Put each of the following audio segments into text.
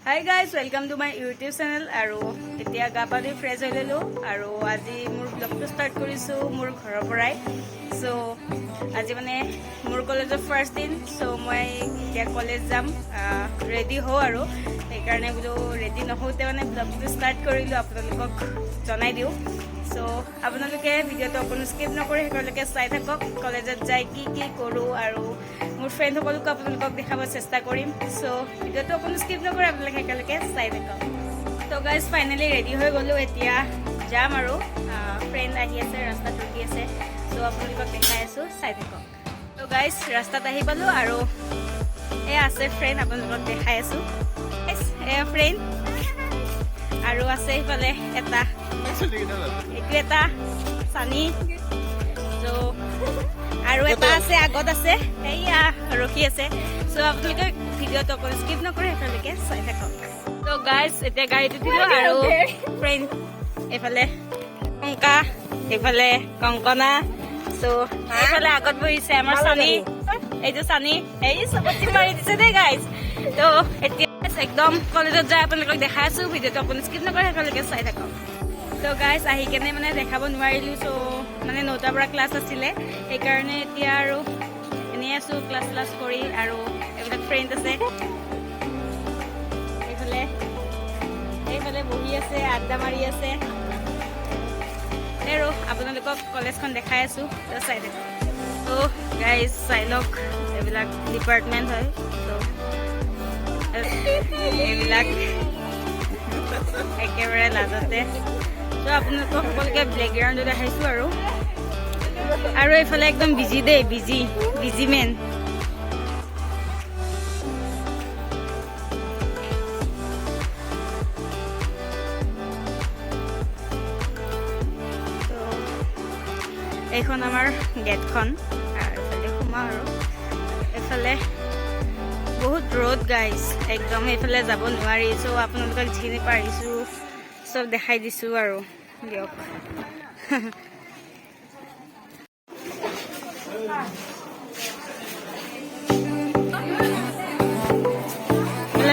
Hi guys, welcome to my YouTube channel. আৰু এতিয়া গাপাদি fresh হৈ ললো আৰু আজি মোৰ ব্লগটো ষ্টাৰ্ট কৰিছো মোৰ ঘৰৰ পৰাই। সো আজি মানে মোৰ কলেজৰ ফাৰ্ষ্ট দিন, সো মই এতিয়া কলেজ যাম, ৰেডি হওঁ আৰু সেইকাৰণে বোলো ৰেডি নহওঁতে মানে ব্লগটো ষ্টাৰ্ট কৰিলো, আপোনালোকক জনাই দিওঁ। সো আপোনালোকে ভিডিঅ'টো অকণো স্কিপ নকৰি শেষলৈকে চাই থাকক। কলেজত যাই কি কি কৰোঁ আৰু মোৰ ফ্ৰেণ্ডসকলকো আপোনালোকক দেখাব চেষ্টা কৰিম। সো ভিডিঅ'টো অকণো স্কিপ নকৰি আপোনালোকে একেলগে চাই থাকক। তো গাইজ ফাইনেলি ৰেডি হৈ গ'লোঁ, এতিয়া যাম আৰু ফ্ৰেণ্ড আহি আছে, ৰাস্তাত ৰখি আছে। সো আপোনালোকক দেখাই আছোঁ, চাই থাকক। তো গাইজ ৰাস্তাত আহি পালোঁ আৰু এয়া আছে ফ্ৰেণ্ড, আপোনালোকক দেখাই আছোঁ। এয়া ফ্ৰেণ্ড আৰু আছে সিফালে এটা, এইটো এটা চানি, তো আৰু এটা আছে আগত আছে, এইয়া ৰখি আছে। সো আপোনালোকে ভিডিঅ'টো অকণ স্কিপ নকৰে একেলগে চাই থাকক। তো গাইজ এতিয়া গাড়ীত উঠিলোঁ আৰু ফ্ৰেণ্ড এইফালে কংকা, এইফালে কংকনা, তো এইফালে আগত বহিছে আমাৰ চানি, এইটো চানি, এই চবতি মাৰি দিছে দেই গাইজ। তো এতিয়া একদম কলেজত যাই আপোনালোকক দেখাই আছোঁ, ভিডিঅ'টো অকণ স্কিপ নকৰে একেলগে চাই থাকক। তো গাইজ আহি কেনে মানে দেখাব নোৱাৰিলোঁ, চ' মানে 9টাৰ পৰা ক্লাছ আছিলে, সেইকাৰণে এতিয়া আৰু এনেই আছোঁ ক্লাছ কৰি। আৰু এইবিলাক ফ্ৰেণ্ড আছে এইফালে বহি আছে, আড্ডা মাৰি আছে আৰু আপোনালোকক কলেজখন দেখাই আছোঁ, তো চাই থাকক। তো গাইজ চাই লওক, এইবিলাক ডিপাৰ্টমেণ্ট হয়, তো এইবিলাক একেবাৰে লাজতে। তো আপোনালোকক সকলোকে প্লেগ্ৰাউণ্ডত দেখাইছোঁ আৰু এইফালে একদম বিজি দেই, বিজি মেন। এইখন আমাৰ গেটখন, আৰু এইফালে সোমাওঁ আৰু এইফালে বহুত ৰ'দ গাইজ, একদম এইফালে যাব নোৱাৰি। চ' আপোনালোকক যিখিনি পাৰিছোঁ চব দেখাই দিছোঁ আৰু দিয়ক।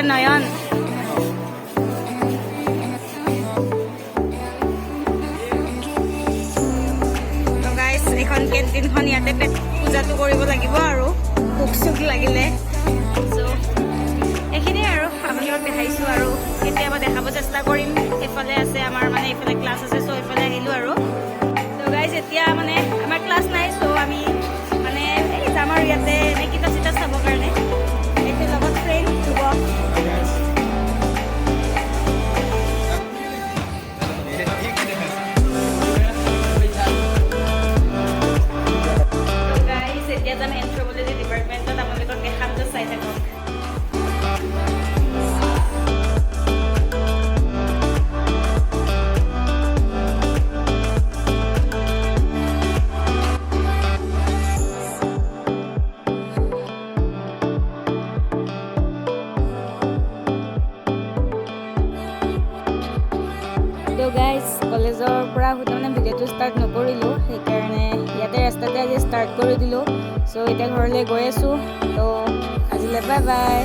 নয়ন এখন কেণ্টিনখন, ইয়াতে পেট পূজাটো কৰিব লাগিব আৰু ভোক চোক লাগিলে। চ' এইখিনিয়ে আৰু আপোনালোকক দেখাইছোঁ আৰু কেতিয়াবা দেখাব চেষ্টা কৰিম। এইফালে আছে আমাৰ মানে এইফালে ক্লাছ আছে, চ' এইফালে আহিলোঁ আৰু। ত' গাইজ এতিয়া মানে আমাৰ ক্লাছ নাই, চ' আমি মানে এই যাম আৰু ইয়াতে এনে কিতাপ চিতাপ চাবৰ কাৰণে। এইটো লগত ফ্ৰেণ্ড ধ্ৰুৱ। এতিয়া যাম এন্থ্ৰপলজি ডিপাৰ্টমেণ্টত, আপোনালোকক দেখাম, তো চাই থাকক। তো গাইজ কলেজৰ পৰা আহোঁতে মানে ভিডিঅ'টো ষ্টাৰ্ট নকৰিলোঁ, সেইকাৰণে ইয়াতে ৰাস্তাতে আজি ষ্টাৰ্ট কৰি দিলোঁ। চ' এতিয়া ঘৰলৈ গৈ আছোঁ, তো আজিলৈ বাই বাই।